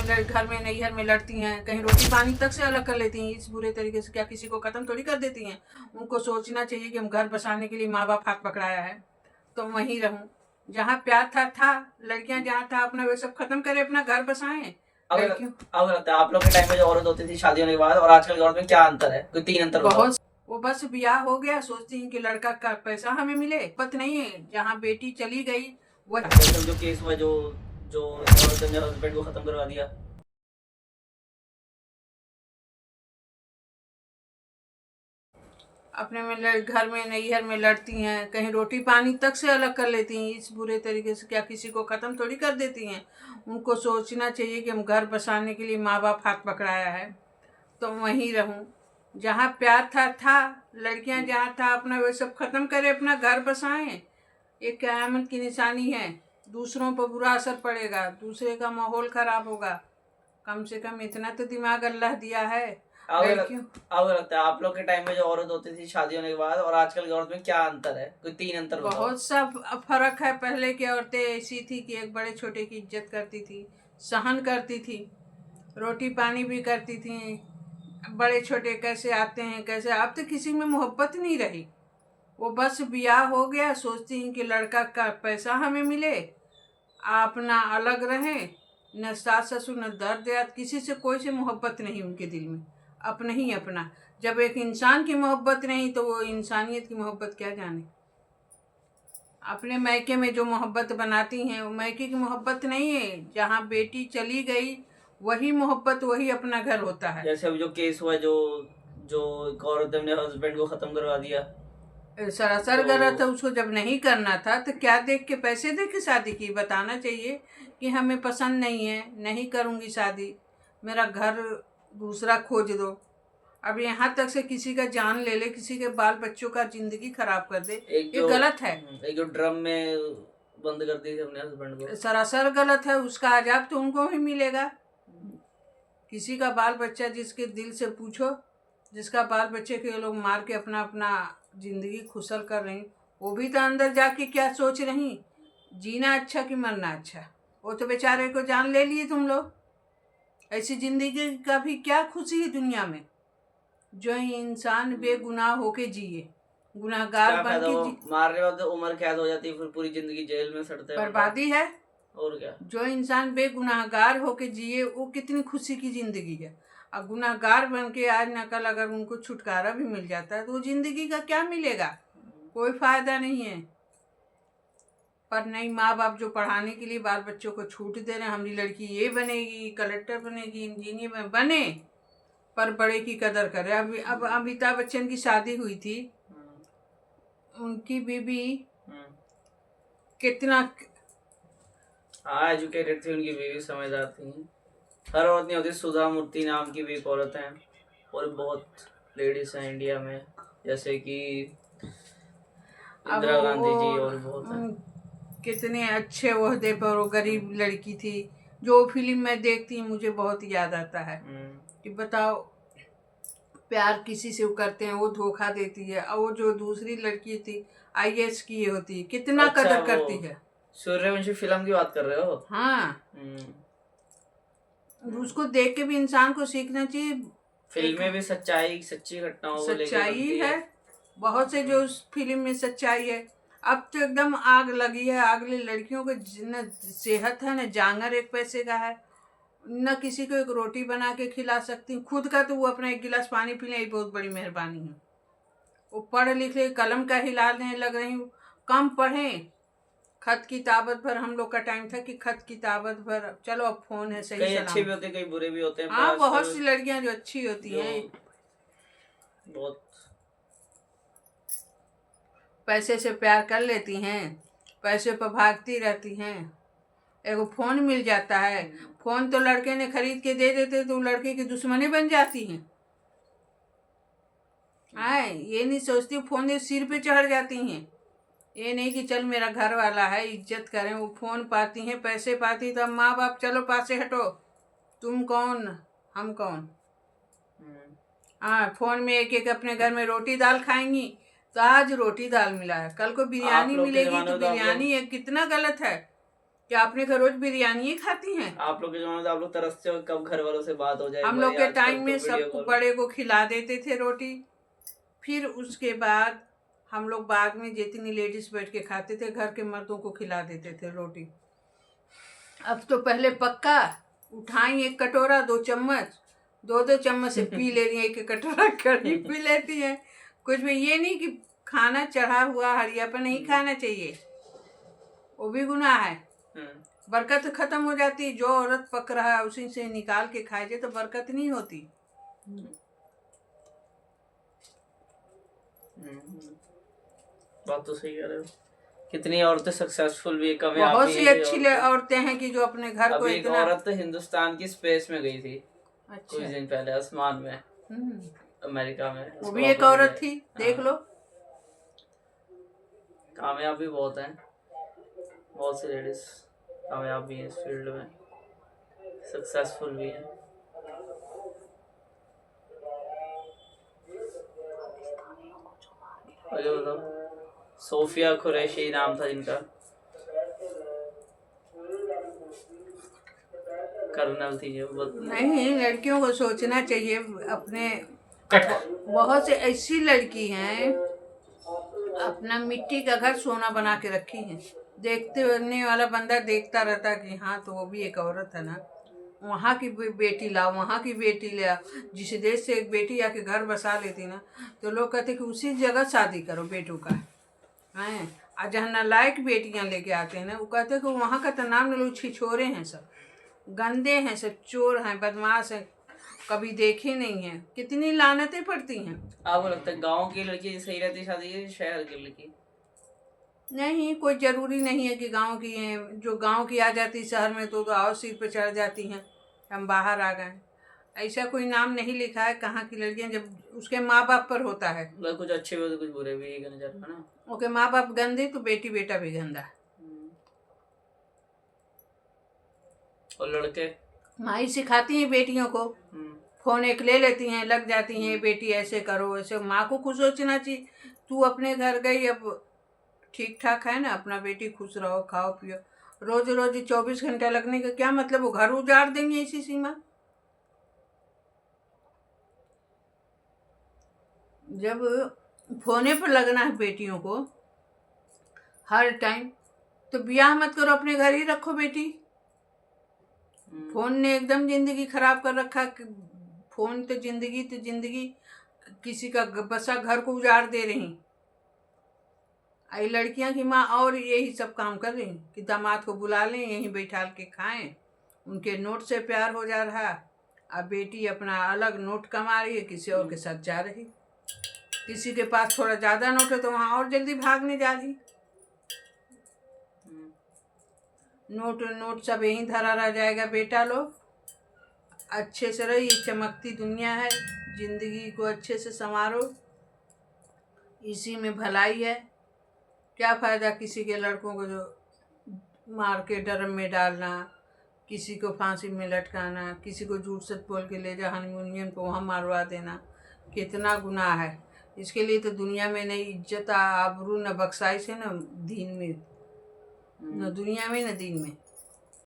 घर में नैहर में लड़ती हैं, कहीं रोटी पानी तक से अलग कर लेती हैं। इस बुरे तरीके से क्या किसी को खत्म थोड़ी कर देती हैं। उनको सोचना चाहिए कि हम घर बसाने के लिए माँ बाप हाथ पकड़ाया है तो वहीं रहूं। जहाँ प्यार था लड़कियां जहाँ था अपना वे सब खत्म करे, अपना घर बसाएं। लड़कियों अब लगता है आप लोग के टाइम में जो औरत होती थी शादी होने के बाद और आजकल की औरत में क्या अंतर है? कोई 3 अंतर बताओ। बहुत वो बस ब्याह हो गया सोचती हैं कि लड़का का पैसा हमें मिले, पत नहीं है। जहाँ बेटी चली गई वह आजकल जो केस हुआ, जो जो औरत ने हस्बैंड को खत्म करवा दिया। अपने में घर में नैहर में लड़ती हैं, कहीं रोटी पानी तक से अलग कर लेती हैं। इस बुरे तरीके से क्या किसी को खत्म थोड़ी कर देती हैं। उनको सोचना चाहिए कि हम घर बसाने के लिए माँ बाप हाथ पकड़ाया है तो वहीं रहूं। जहाँ प्यार था लड़कियां जहाँ था अपना वे सब खत्म करे, अपना घर बसाएं। ये क़यामत की निशानी है। दूसरों पर बुरा असर पड़ेगा, दूसरे का माहौल खराब होगा। कम से कम इतना तो दिमाग अल्लाह दिया है। लड़कियों अब लगता है आप लोग के टाइम में जो औरत होती थी शादी होने के बाद और आजकल की औरत में क्या अंतर है? कोई 3 अंतर बताओ। बहुत सा फर्क है। पहले की औरतें ऐसी थी कि एक बड़े छोटे की इज्जत करती थी, सहन करती थी, रोटी पानी भी करती थी। बड़े छोटे कैसे आते हैं कैसे, अब तो किसी में मोहब्बत नहीं रही। वो बस ब्याह हो गया सोचती हैं कि लड़का का पैसा हमें मिले, अपना अलग रहें। न सास ससुर न दर्द याद, किसी से कोई से मोहब्बत नहीं उनके दिल में, अपना ही अपना। जब एक इंसान की मोहब्बत नहीं तो वो इंसानियत की मोहब्बत क्या जाने। अपने मैके में जो मोहब्बत बनाती हैं वो मैके की मोहब्बत नहीं है। जहाँ बेटी चली गई वही मोहब्बत, वही अपना घर होता है। जैसे अभी जो केस हुआ, जो जो एक औरत ने हस्बैंड को खत्म करवा दिया। सरासर गलत है। उसको जब नहीं करना था तो क्या देख के, पैसे दे के शादी की? बताना चाहिए कि हमें पसंद नहीं है, नहीं करूँगी शादी, मेरा घर दूसरा खोज दो। अब यहाँ तक से किसी का जान ले ले, किसी के बाल बच्चों का जिंदगी खराब कर दे, ये गलत है। एक जो ड्रम में बंद कर दी थी अपने हस्बैंड को, सरासर गलत है। उसका अजाब तो उनको ही मिलेगा। किसी का बाल बच्चा, जिसके दिल से पूछो, जिसका बाल बच्चे के लोग मार के अपना अपना जिंदगी खुशल कर रही, वो भी तो अंदर जाके क्या सोच रही, जीना अच्छा कि मरना अच्छा। वो तो बेचारे को जान ले लिए तुम लोग। ऐसी जिंदगी का भी क्या खुशी है दुनिया में? जो इंसान बेगुनाह होके जिए, गुनाहगार बन के जी, मारने बाद उम्र कैद हो जाती है, फिर पूरी जिंदगी जेल में सड़ते हैं। बर्बादी है। और क्या? जो इंसान बेगुनाहगार होके जिए वो कितनी खुशी की जिंदगी है। अब गुनाहगार बन के आज न कल अगर उनको छुटकारा भी मिल जाता है तो वो जिंदगी का क्या मिलेगा? कोई फायदा नहीं है। पर नहीं, माँ बाप जो पढ़ाने के लिए बाल बच्चों को छूट दे रहे हैं, हमारी लड़की ये बनेगी, कलेक्टर बनेगी, इंजीनियर बने, पर बड़े की कदर करे। अब अमिताभ बच्चन की शादी हुई थी, उनकी बीबी कितना एजुकेटेड थी, उनकी बीवी समझदार थी। हर औरत नहीं होती। सुधा मूर्ति नाम की भी एक औरत है, और बहुत लेडीज हैं इंडिया में, जैसे कि इंदिरा गांधी जी, और बहुत हैं। कितने अच्छे ओहदे पर वो गरीब लड़की थी। जो फिल्म में देखती हूँ मुझे बहुत याद आता है कि बताओ, प्यार किसी से करते हैं वो धोखा देती है, और वो जो दूसरी लड़की थी आईएएस की होती है, कितना कदर करती है। सूर्यवंशी फिल्म की बात कर रहे हो? हाँ, उसको देख के भी इंसान को सीखना चाहिए। फिल्म में भी सच्चाई, सच्ची घटनाओं को लेकर सच्चाई है। बहुत से जो उस फिल्म में सच्चाई है। अब तो एकदम आग लगी है। अगली लड़कियों को न सेहत है, न जांगर एक पैसे का है, न किसी को एक रोटी बना के खिला सकती। खुद का तो वो अपना एक गिलास पानी पी लें, बहुत बड़ी मेहरबानी है। वो पढ़ लिख ले, कलम का हिलाने लग रही हूँ। कम पढ़ें, खत की ताबत भर। हम लोग का टाइम था कि खत की ताबत भर, चलो अब फोन है, सही कई अच्छे भी होते हैं, कई बुरे भी होते हैं। हाँ, बहुत सी लड़कियां जो अच्छी होती हैं, बहुत पैसे से प्यार कर लेती हैं, पैसे पर भागती रहती हैं। एगो फोन मिल जाता है, फोन तो लड़के ने खरीद के दे देते तो लड़के की दुश्मनी बन जाती हैं। आए, ये नहीं सोचती, फोन दे सिर पे चढ़ जाती हैं। ये नहीं कि चल मेरा घर वाला है, इज्जत करें। वो फोन पाती हैं, पैसे पाती, तो माँ बाप चलो पासे हटो, तुम कौन हम कौन। हाँ, फोन में एक एक अपने घर में रोटी दाल खाएंगी, तो आज रोटी दाल मिला है, कल को बिरयानी मिलेगी तो बिरयानी है। कितना गलत है। क्या आपने का रोज बिरयानी ही खाती हैं? आप लोग के जमाने में तो आप लोग तरसते हो कब घर वालों से बात हो जाए। हम लोग के आजकल टाइम तो में वीडियो सबको कॉल। बड़े को खिला देते थे रोटी। फिर उसके बाद हम लोग बाद में जितनी लेडीज बैठ के खाते थे घर के मर्दों को खिला देते थे रोटी। अब तो पहले पक्का उठाई एक कटोरा 2 चम्मच, 2 चम्मच से पी ले रही है, एक कटोरा कड़ी पी लेती है। कुछ भी ये नहीं कि खाना चढ़ा हुआ हड़िया पर नहीं खाना चाहिए, वो भी गुनाह है। बरकत खत्म हो जाती। जो औरत पक रहा है उसी से निकाल के खाए जाए तो बरकत नहीं होती। बात तो सही कह रहे हो। कितनी औरतें सक्सेसफुल भी, कामयाब बहुत भी सी हैं अच्छी औरतें। औरतें हैं कि जो अपने घर को अभी एक इतना। औरत तो हिंदुस्तान की स्पेस में गई थी कुछ अच्छा। दिन पहले, आसमान में, अमेरिका में। वो उसको भी एक वापस औरत भेजा। थी, देख लो। कामयाब भी बहुत हैं, बहुत सी लेडीज कामयाब भी हैं इस फील्ड में, सक्सेसफुल भी हैं। मुझे बताओ, सोफिया कुरैशी नाम था जिनका, कर्नल थी जो। नहीं, लड़कियों को सोचना चाहिए अपने। बहुत से ऐसी लड़की हैं अपना मिट्टी का घर सोना बना के रखी हैं। देखने वाला बंदा देखता रहता कि हाँ तो वो भी एक औरत है ना। वहाँ की बेटी लाओ, वहाँ की बेटी ले आओ। जिस देश से एक बेटी आके घर बसा लेती ना तो लोग कहते कि उसी जगह शादी करो बेटों का है। और जहाँ नालायक बेटियाँ लेके आते हैं ना वो कहते कि वहाँ का तो नाम ले लो, छिछोरे हैं, सब गंदे हैं, सब चोर हैं, बदमाश हैं, कभी देखे नहीं हैं। कितनी लानतें पड़ती हैं। आपको लगता है गांव की लड़की सही रहती है शादी की, शहर की लड़की? नहीं, कोई जरूरी नहीं है कि गांव की हैं। जो गांव की आ जाती शहर में तो और सिर पे चढ़ जाती हैं, हम बाहर आ गए। ऐसा कोई नाम नहीं लिखा है कहाँ की लड़कियां, जब उसके माँ बाप पर होता है। मतलब कुछ अच्छे भी होते कुछ बुरे भी, एक नजर है ना। ओके, माँ बाप गंदे तो बेटी बेटा भी गंदा। और लड़के माँ सिखाती हैं बेटियों को, फोन एक ले लेती हैं, लग जाती हैं बेटी ऐसे करो ऐसे। माँ को खुश सोचना चाहिए, तू अपने घर गई अब ठीक ठाक है ना, अपना बेटी खुश रहो, खाओ पियो। रोज रोज 24 घंटा लगने का क्या मतलब, वो घर उजाड़ देंगे इसी सीमा। जब फोने पर लगना है बेटियों को हर टाइम तो ब्याह मत करो, अपने घर ही रखो बेटी। फोन ने एकदम जिंदगी खराब कर रखा। फोन तो जिंदगी किसी का बसा घर को उजाड़ दे रही। आई लड़कियां की माँ और यही सब काम कर रही कि दामाद को बुला लें, यहीं बैठा के खाएं, उनके नोट से प्यार हो जा रहा। अब बेटी अपना अलग नोट कमा रही है, किसी और के साथ जा रही। किसी के पास थोड़ा ज़्यादा नोट है तो वहाँ और जल्दी भागने जा रही। नोट सब यहीं धरा रह जाएगा। बेटा लोग अच्छे से रहो, ये चमकती दुनिया है, जिंदगी को अच्छे से संवारो, इसी में भलाई है। क्या फ़ायदा किसी के लड़कों को जो मार के ड्रम में डालना, किसी को फांसी में लटकाना, किसी को झूठ सच बोल के ले जा हनीमून को वहाँ मारवा देना, कितना गुनाह है। इसके लिए तो दुनिया में न इज्जत आबरू न बख्शाइश है, न दीन में, न दुनिया में न दीन में।